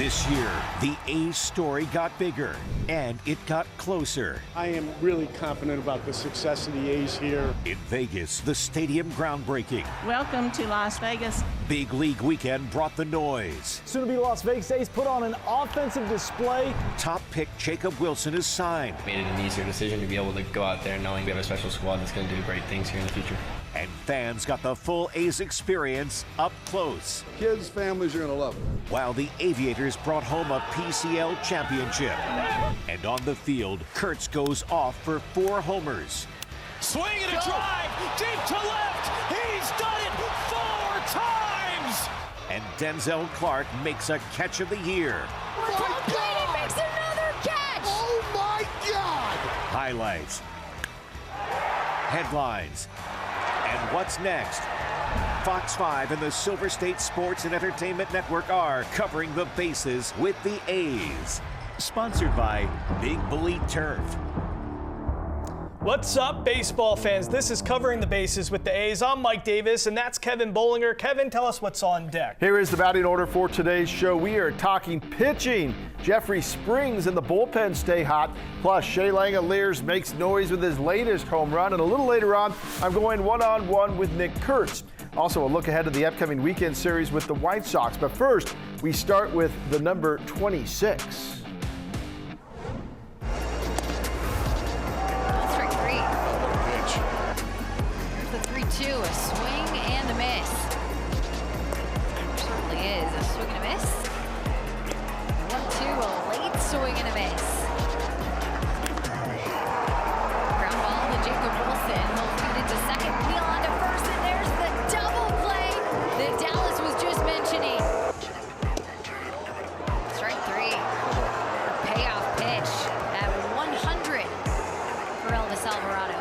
This year, the A's story got bigger, and it got closer. I am really confident about the success of the A's here. In Vegas, the stadium groundbreaking. Welcome to Las Vegas. Big League Weekend brought the noise. Soon-to-be Las Vegas A's put on an offensive display. Top pick Jacob Wilson is signed. Made it an easier decision to be able to go out there knowing we have a special squad that's going to do great things here in the future. And fans got the full A's experience up close. Kids, families are going to love it. While the Aviators brought home a PCL championship. And on the field, Kurtz goes off for 4 homers. Swing and a drive, deep to left. He's done it 4 times. And Denzel Clark makes a catch of the year. Tom Brady makes another catch. Oh my God! Highlights, headlines, and what's next? Fox 5 and the Silver State Sports and Entertainment Network are covering the bases with the A's. Sponsored by Big Bully Turf. What's up, baseball fans? This is Covering the Bases with the A's. I'm Mike Davis, and that's Kevin Bollinger. Kevin, tell us what's on deck. Here is the batting order for today's show. We are talking pitching. Jeffrey Springs and the bullpen stay hot. Plus, Shea Langeliers makes noise with his latest home run. And a little later on, I'm going one-on-one with Nick Kurtz. Also, a look ahead to the upcoming weekend series with the White Sox. But first, we start with the number 26. A swing and a miss. It certainly is a swing and a miss. 1-2, a late swing and a miss. Ground ball to Jacob Wilson. He'll feed it to second, wheel on to first, and there's the double play that Dallas was just mentioning. Strike 3. A payoff pitch at 100 for Elvis Alvarado.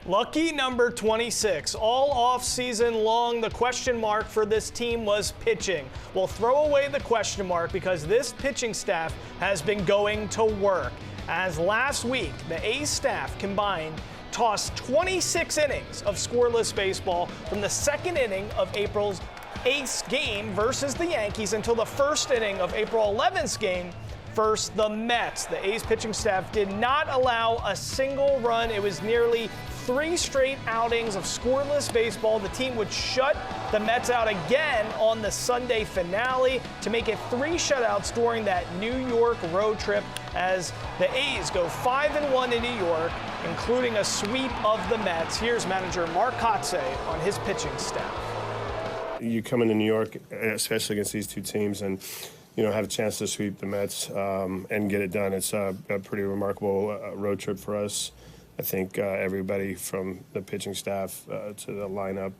Lucky number 26. All off-season long, the question mark for this team was pitching. We'll throw away the question mark because this pitching staff has been going to work. As last week, the A's staff combined tossed 26 innings of scoreless baseball from the second inning of April's A's game versus the Yankees until the first inning of April 11th's game versus the Mets. The A's pitching staff did not allow a single run. It was nearly 3 straight outings of scoreless baseball. The team would shut the Mets out again on the Sunday finale to make it 3 shutouts during that New York road trip as the A's go 5-1 in New York, including a sweep of the Mets. Here's manager Mark Kotze on his pitching staff. You come into New York, especially against these two teams, and have a chance to sweep the Mets and get it done. It's a pretty remarkable road trip for us. I think everybody from the pitching staff to the lineup,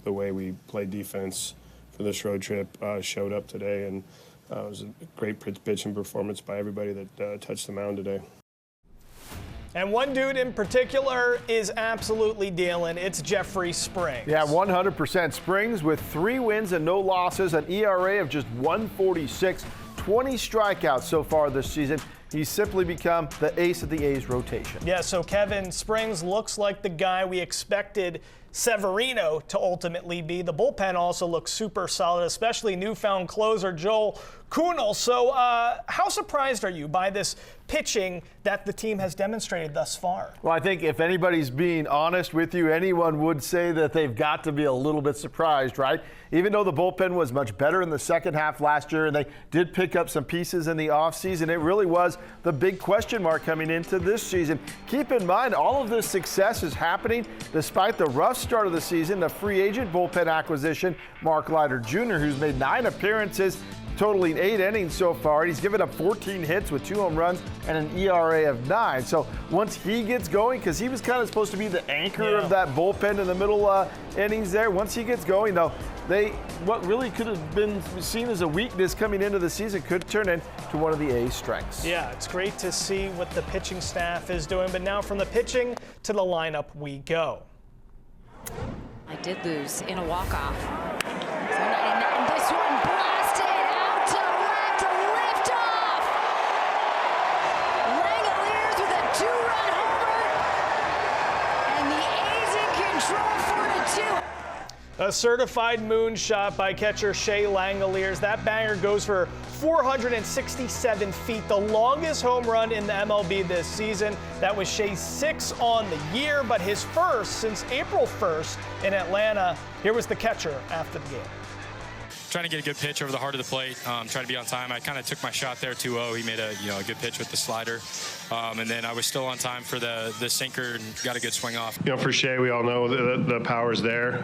the way we played defense for this road trip showed up today, and it was a great pitching performance by everybody that touched the mound today. And one dude in particular is absolutely dealing. It's Jeffrey Springs. Yeah, 100%. Springs with 3 wins and no losses, an ERA of just 1.46, 20 strikeouts so far this season. He's simply become the ace of the A's rotation. Yeah, so Kevin, Springs looks like the guy we expected Severino to ultimately be. The bullpen also looks super solid, especially newfound closer Joel Kuhnel. So how surprised are you by this pitching that the team has demonstrated thus far? Well, I think if anybody's being honest with you, anyone would say that they've got to be a little bit surprised, right? Even though the bullpen was much better in the second half last year and they did pick up some pieces in the offseason, it really was the big question mark coming into this season. Keep in mind, all of this success is happening despite the rough start of the season, the free agent bullpen acquisition, Mark Leiter Jr., who's made 9 appearances, totaling 8 innings so far. He's given up 14 hits with 2 home runs and an ERA of 9. So once he gets going, because he was kind of supposed to be the anchor of that bullpen in the middle innings there, once he gets going, though, what really could have been seen as a weakness coming into the season could turn into one of the A's strengths. Yeah, it's great to see what the pitching staff is doing. But now from the pitching to the lineup we go. I did lose in a walk-off. And this one blasted out to left, lift-off! Langeliers with a 2-run homer, and the A's in control 4-2. A certified moonshot by catcher Shea Langeliers. That banger goes for 467 feet, the longest home run in the MLB this season. That was Shea's 6th on the year, but his first since April 1st in Atlanta. Here was the catcher after the game. Trying to get a good pitch over the heart of the plate, trying to be on time. I kind of took my shot there 2-0. He made a good pitch with the slider, and then I was still on time for the sinker and got a good swing off. For Shea, we all know the power's there.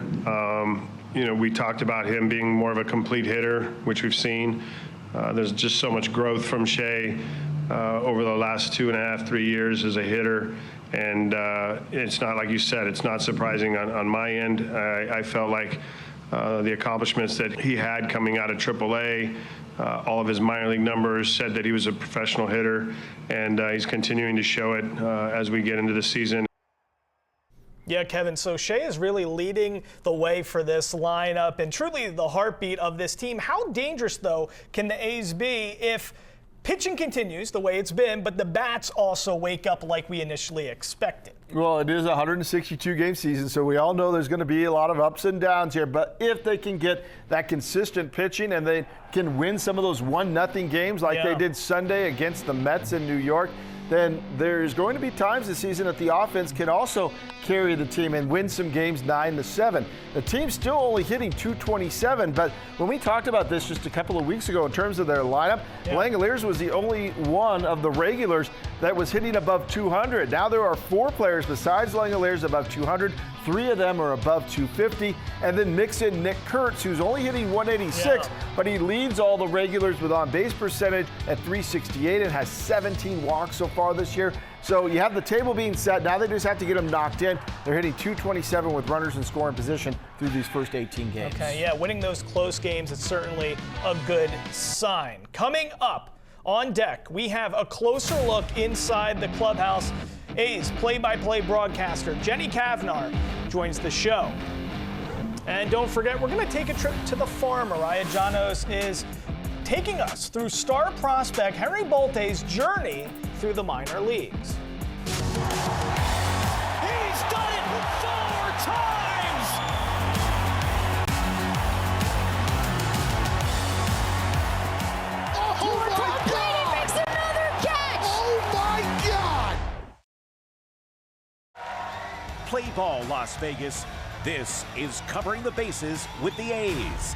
We talked about him being more of a complete hitter, which we've seen. There's just so much growth from Shea over the last 2.5, 3 years as a hitter. And it's not, like you said, it's not surprising on my end. I felt like the accomplishments that he had coming out of AAA, all of his minor league numbers said that he was a professional hitter, and he's continuing to show it as we get into the season. Yeah, Kevin, so Shea is really leading the way for this lineup and truly the heartbeat of this team. How dangerous, though, can the A's be if pitching continues the way it's been, but the bats also wake up like we initially expected? Well, it is a 162-game season, so we all know there's going to be a lot of ups and downs here. But if they can get that consistent pitching and they can win some of those 1-0 games like they did Sunday against the Mets in New York, then there's going to be times this season that the offense can also carry the team and win some games 9-7. The team's still only hitting .227, but when we talked about this just a couple of weeks ago in terms of their lineup, Langeliers was the only one of the regulars that was hitting above 200. Now there are 4 players besides Langeliers above 200. 3 of them are above 250, and then mix in Nick Kurtz, who's only hitting 186, but he leads all the regulars with on-base percentage at .368 and has 17 walks so far this year. So you have the table being set. Now they just have to get them knocked in. They're hitting .227 with runners in scoring position through these first 18 games. Okay, yeah, winning those close games is certainly a good sign. Coming up on deck, we have a closer look inside the clubhouse. A's play-by-play broadcaster Jenny Kavnar joins the show. And don't forget, we're going to take a trip to the farm. Mariah Janos is taking us through star prospect Henry Bolte's journey through the minor leagues. He's done it 4 times! Oh my God! Makes another catch! Oh my God! Play ball, Las Vegas. This is Covering the Bases with the A's.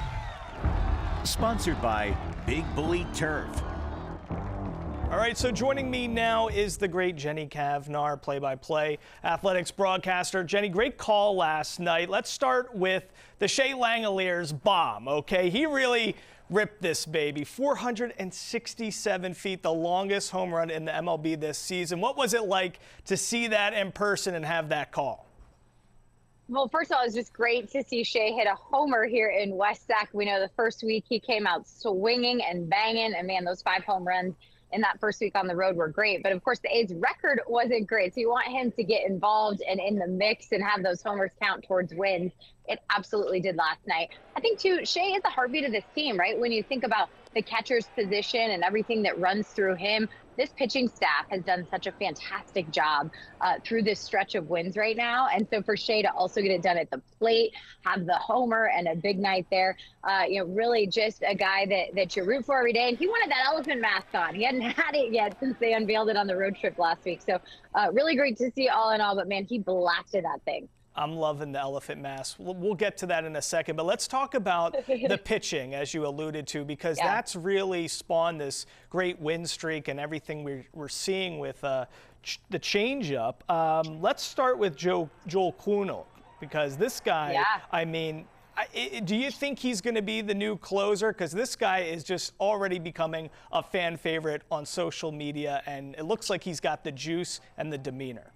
Sponsored by Big Bully Turf. All right, so joining me now is the great Jenny Kavnar, play-by-play athletics broadcaster. Jenny, great call last night. Let's start with the Shea Langeliers bomb, okay? He really ripped this baby. 467 feet, the longest home run in the MLB this season. What was it like to see that in person and have that call? Well, first of all, it's just great to see Shea hit a homer here in West Sac. We know the first week he came out swinging and banging, and man, those 5 home runs in that first week on the road were great. But of course, the A's record wasn't great. So you want him to get involved and in the mix and have those homers count towards wins. It absolutely did last night. I think, too, Shea is the heartbeat of this team, right? When you think about the catcher's position and everything that runs through him, this pitching staff has done such a fantastic job through this stretch of wins right now. And so for Shea to also get it done at the plate, have the homer and a big night there, really just a guy that you root for every day. And he wanted that elephant mask on. He hadn't had it yet since they unveiled it on the road trip last week. So really great to see all in all. But, man, he blasted that thing. I'm loving the elephant mask. We'll get to that in a second, but let's talk about the pitching, as you alluded to, because that's really spawned this great win streak and everything we're seeing with the changeup. Let's start with Joel Kuhnel, because this guy, I mean, do you think he's going to be the new closer? Because this guy is just already becoming a fan favorite on social media, and it looks like he's got the juice and the demeanor.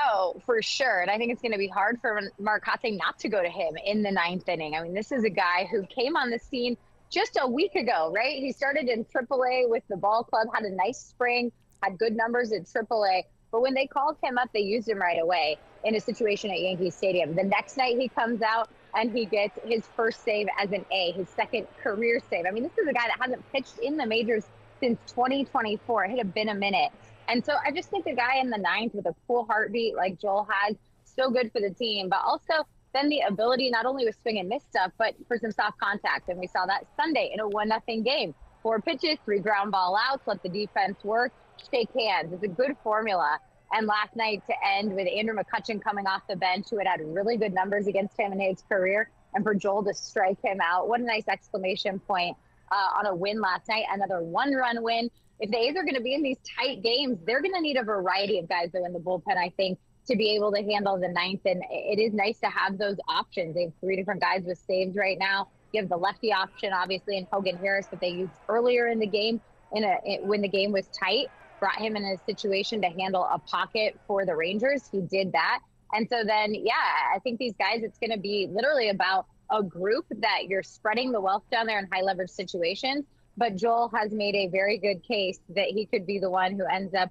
Oh, for sure. And I think it's going to be hard for Marcotte not to go to him in the 9th inning. I mean, this is a guy who came on the scene just a week ago, right? He started in AAA with the ball club, had a nice spring, had good numbers in AAA. But when they called him up, they used him right away in a situation at Yankee Stadium. The next night he comes out and he gets his first save as an A, his second career save. I mean, this is a guy that hasn't pitched in the majors since 2024. It had been a minute. And so I just think a guy in the 9th with a cool heartbeat like Joel has, so good for the team. But also, then the ability not only with swing and miss stuff, but for some soft contact. And we saw that Sunday in a 1-0 game. 4 pitches, 3 ground ball outs, let the defense work, shake hands. It's a good formula. And last night to end with Andrew McCutchen coming off the bench, who had really good numbers against him in his career, and for Joel to strike him out. What a nice exclamation point on a win last night. Another 1-run win. If the A's are going to be in these tight games, they're going to need a variety of guys though in the bullpen, I think, to be able to handle the ninth. And it is nice to have those options. They have 3 different guys with saves right now. You have the lefty option, obviously, in Hogan Harris that they used earlier in the game when the game was tight. Brought him in a situation to handle a pocket for the Rangers. He did that. And so then, yeah, I think these guys, it's going to be literally about a group that you're spreading the wealth down there in high leverage situations. But Joel has made a very good case that he could be the one who ends up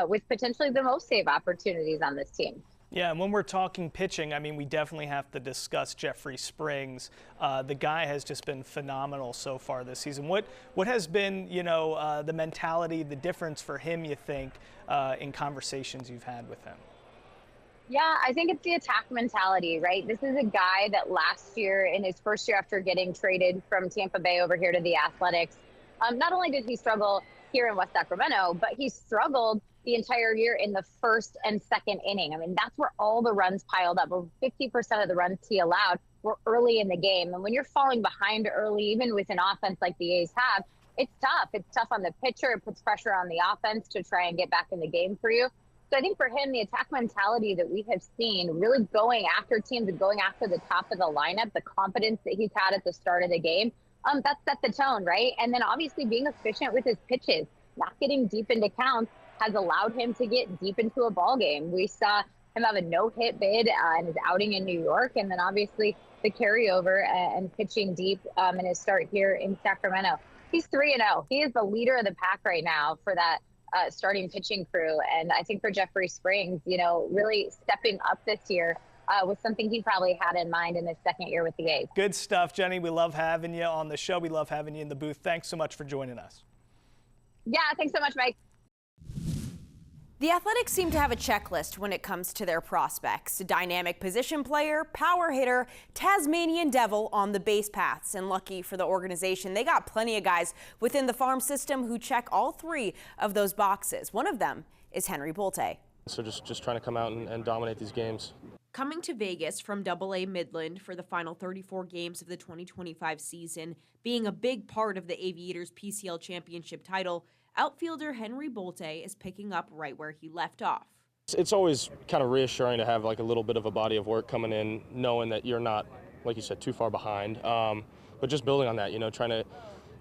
with potentially the most save opportunities on this team. Yeah, and when we're talking pitching, I mean, we definitely have to discuss Jeffrey Springs. The guy has just been phenomenal so far this season. What has been, the mentality, the difference for him, you think, in conversations you've had with him? Yeah, I think it's the attack mentality, right? This is a guy that last year, in his first year after getting traded from Tampa Bay over here to the Athletics, not only did he struggle here in West Sacramento, but he struggled the entire year in the first and second inning. I mean, that's where all the runs piled up. Over 50% of the runs he allowed were early in the game. And when you're falling behind early, even with an offense like the A's have, it's tough. It's tough on the pitcher. It puts pressure on the offense to try and get back in the game for you. So I think for him, the attack mentality that we have seen, really going after teams and going after the top of the lineup, the confidence that he's had at the start of the game, that set the tone, right? And then obviously being efficient with his pitches, not getting deep into counts, has allowed him to get deep into a ball game. We saw him have a no-hit bid in his outing in New York, and then obviously the carryover and pitching deep in his start here in Sacramento. He's 3-0. He is the leader of the pack right now for that starting pitching crew. And I think for Jeffrey Springs, really stepping up this year was something he probably had in mind in his second year with the A's. Good stuff, Jenny. We love having you on the show. We love having you in the booth. Thanks so much for joining us. Yeah, thanks so much, Mike. The Athletics seem to have a checklist when it comes to their prospects. A dynamic position player, power hitter, Tasmanian devil on the base paths. And lucky for the organization, they got plenty of guys within the farm system who check all 3 of those boxes. One of them is Henry Bolte. So just trying to come out and dominate these games. Coming to Vegas from AA Midland for the final 34 games of the 2025 season, being a big part of the Aviators PCL championship title, outfielder Henry Bolte is picking up right where he left off. It's always kind of reassuring to have like a little bit of a body of work coming in, knowing that you're not, like you said, too far behind. But just building on that, trying to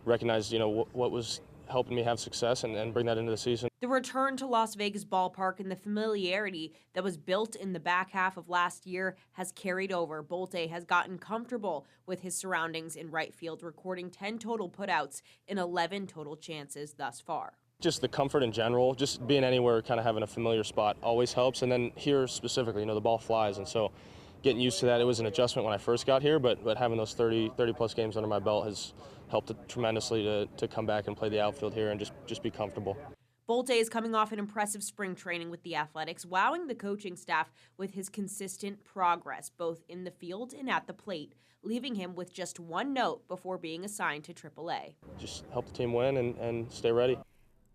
recognize, what was helping me have success and bring that into the season. The return to Las Vegas ballpark and the familiarity that was built in the back half of last year has carried over. Bolte has gotten comfortable with his surroundings in right field, recording 10 total putouts in 11 total chances thus far. Just the comfort in general, just being anywhere, kind of having a familiar spot always helps. And then here specifically, the ball flies. And so getting used to that, it was an adjustment when I first got here, but having those 30 plus games under my belt has helped tremendously to come back and play the outfield here and just be comfortable. Bolte is coming off an impressive spring training with the Athletics, wowing the coaching staff with his consistent progress, both in the field and at the plate, leaving him with just 1 note before being assigned to AAA. Just help the team win and stay ready.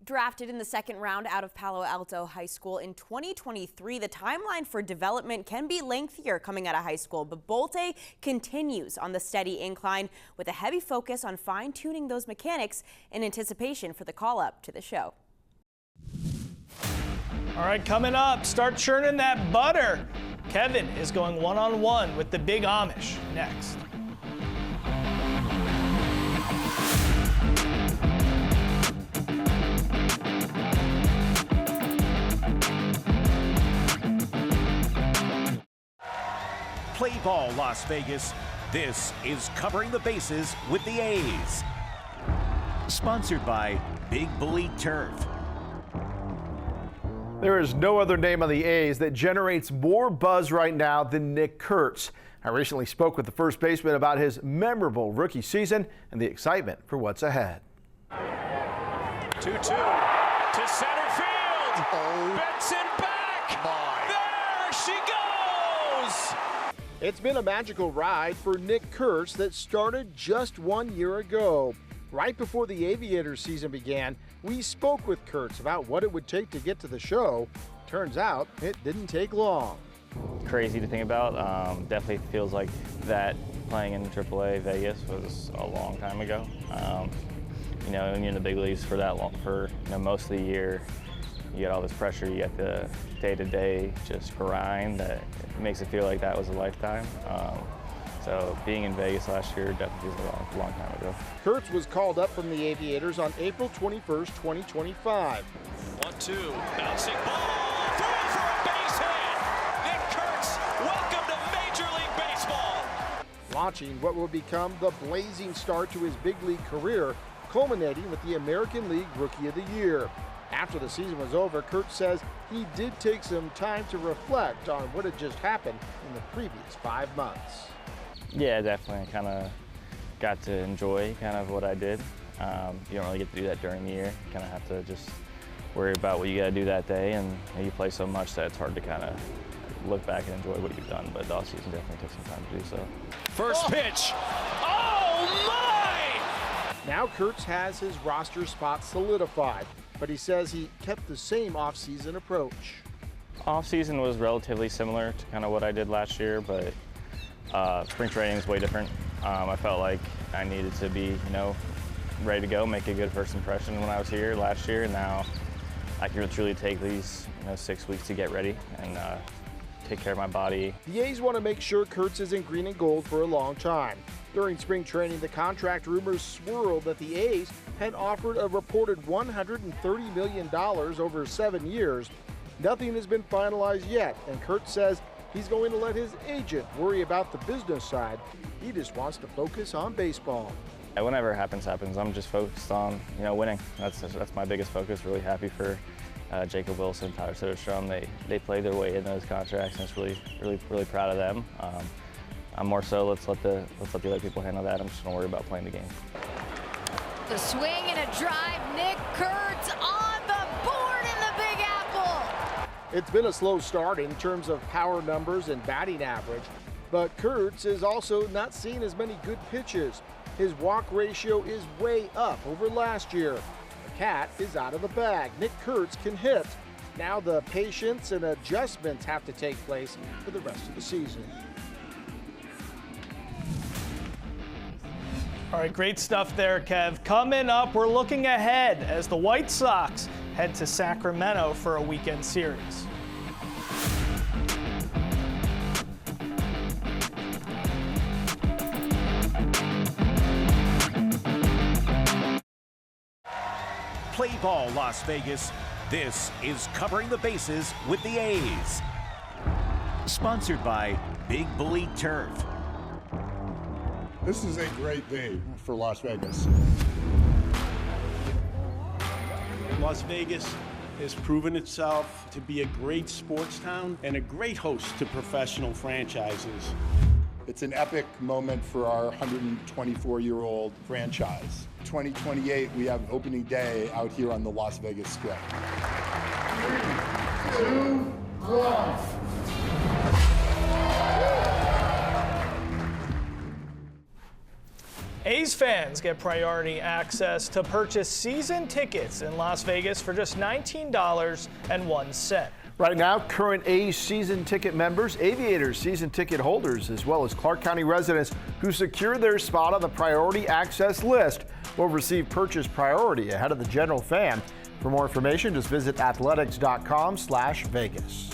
Drafted in the 2nd round out of Palo Alto High School in 2023, the timeline for development can be lengthier coming out of high school, but Bolte continues on the steady incline with a heavy focus on fine-tuning those mechanics in anticipation for the call-up to the show. All right, coming up, start churning that butter. Kevin is going one-on-one with the Big Amish next. Play ball, Las Vegas. This is Covering the Bases with the A's. Sponsored by Big Bully Turf. There is no other name on the A's that generates more buzz right now than Nick Kurtz. I recently spoke with the first baseman about his memorable rookie season and the excitement for what's ahead. 2-2 to center field. Benson back. There she goes. It's been a magical ride for Nick Kurtz that started just 1 year ago. Right before the Aviators season began, we spoke with Kurtz about what it would take to get to the show. Turns out it didn't take long. Crazy to think about. Definitely feels like that playing in AAA Vegas was a long time ago. When you're in the big leagues for that long, for most of the year, you get all this pressure. You get the day-to-day just grind that makes it feel like that was a lifetime. So being in Vegas last year definitely feels a long time ago. Kurtz was called up from the Aviators on April 21st, 2025. 1-2, bouncing ball, through for a base hit. Nick Kurtz, welcome to Major League Baseball. Launching what will become the blazing start to his big league career, culminating with the American League Rookie of the Year. After the season was over, Kurtz says he did take some time to reflect on what had just happened in the previous 5 months. Yeah, definitely. Kind of got to enjoy kind of what I did. You don't really get to do that during the year. You kind of have to just worry about what you got to do that day, and you play so much that it's hard to kind of look back and enjoy what you've done. But the offseason definitely took some time to do so. First pitch. Oh my! Now Kurtz has his roster spot solidified, but he says he kept the same offseason approach. Offseason was relatively similar to kind of what I did last year, but spring training is way different. I felt like I needed to be, ready to go, make a good first impression when I was here last year, and now I can truly take these 6 weeks to get ready and take care of my body. The A's want to make sure Kurtz is in green and gold for a long time. During spring training, the contract rumors swirled that the A's had offered a reported $130 million over 7 years. Nothing has been finalized yet, and Kurtz says he's going to let his agent worry about the business side. He just wants to focus on baseball. Whenever it happens. I'm just focused on, winning. That's my biggest focus. Really happy for Jacob Wilson, Tyler Soderstrom. They played their way in those contracts, and it's really proud of them. I'm more so let's let the other people handle that. I'm just gonna worry about playing the game. The swing and a drive. Nick Kurtz on the board in the Big Apple. It's been a slow start in terms of power numbers and batting average, but Kurtz is also not seeing as many good pitches. His walk ratio is way up over last year. The cat is out of the bag. Nick Kurtz can hit. Now the patience and adjustments have to take place for the rest of the season. All right, great stuff there, Kev. Coming up, we're looking ahead as the White Sox head to Sacramento for a weekend series. Play ball, Las Vegas. This is Covering the Bases with the A's. Sponsored by Big Bully Turf. This is a great day for Las Vegas. Las Vegas has proven itself to be a great sports town and a great host to professional franchises. It's an epic moment for our 124-year-old franchise. 2028, we have opening day out here on the Las Vegas Strip. 3, 2, 1. A's fans get priority access to purchase season tickets in Las Vegas for just $19.01. Right now, current A's season ticket members, Aviators season ticket holders, as well as Clark County residents who secure their spot on the priority access list will receive purchase priority ahead of the general fan. For more information, just visit athletics.com/Vegas.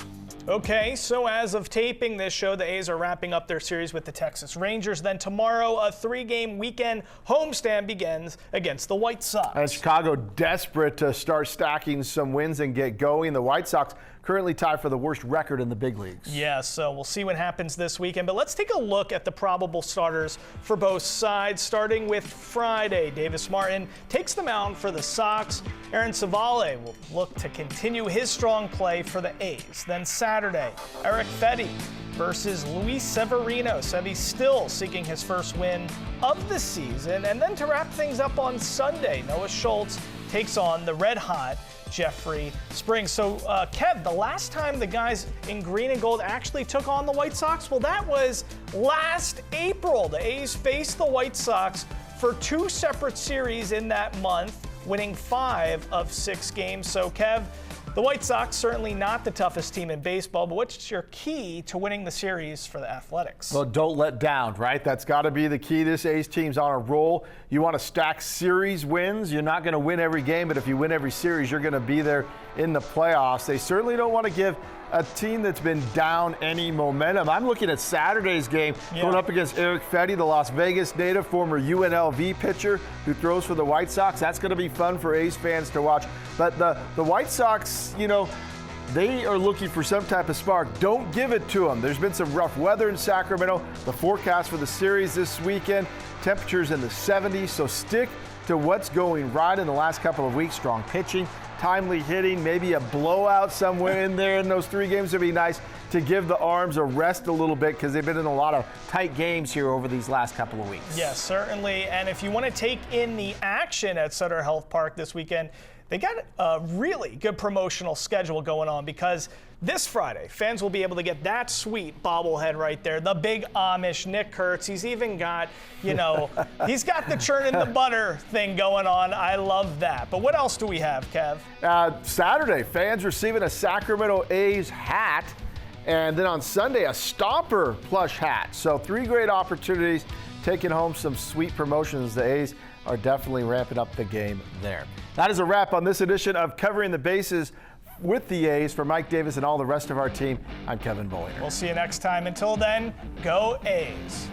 Okay, so as of taping this show, the A's are wrapping up their series with the Texas Rangers. Then tomorrow, a 3-game weekend homestand begins against the White Sox. And Chicago desperate to start stacking some wins and get going. The White Sox currently tied for the worst record in the big leagues. Yeah, so we'll see what happens this weekend. But let's take a look at the probable starters for both sides, starting with Friday. Davis Martin takes the mound for the Sox. Aaron Civale will look to continue his strong play for the A's. Then Saturday, Eric Fetty versus Luis Severino. Sevy still seeking his first win of the season. And then to wrap things up on Sunday, Noah Schultz takes on the red-hot Jeffrey Springs. So, Kev, the last time the guys in green and gold actually took on the White Sox, well, that was last April. The A's faced the White Sox for 2 separate series in that month, winning 5 of 6 games. So, Kev, the White Sox, certainly not the toughest team in baseball, but what's your key to winning the series for the Athletics? Well, don't let down, right? That's got to be the key. This A's team's on a roll. You want to stack series wins. You're not going to win every game, but if you win every series, you're going to be there in the playoffs. They certainly don't want to give a team that's been down any momentum. I'm looking at Saturday's game going up against Eric Fetty, the Las Vegas native, former UNLV pitcher who throws for the White Sox. That's going to be fun for A's fans to watch. But the White Sox, you know, they are looking for some type of spark. Don't give it to them. There's been some rough weather in Sacramento. The forecast for the series this weekend, temperatures in the 70s, so stick to what's going right in the last couple of weeks. Strong pitching, timely hitting, maybe a blowout somewhere in there in those 3 games would be nice to give the arms a rest a little bit because they've been in a lot of tight games here over these last couple of weeks. Yes, certainly. And if you want to take in the action at Sutter Health Park this weekend, they got a really good promotional schedule going on because this Friday, fans will be able to get that sweet bobblehead right there, the big Amish Nick Kurtz. He's even got, you know, he's got the churn in the butter thing going on. I love that. But what else do we have, Kev? Saturday, fans receiving a Sacramento A's hat, and then on Sunday, a Stomper plush hat. So 3 great opportunities, taking home some sweet promotions. The A's are definitely ramping up the game there. That is a wrap on this edition of Covering the Bases with the A's. For Mike Davis and all the rest of our team, I'm Kevin Bollinger. We'll see you next time. Until then, go A's.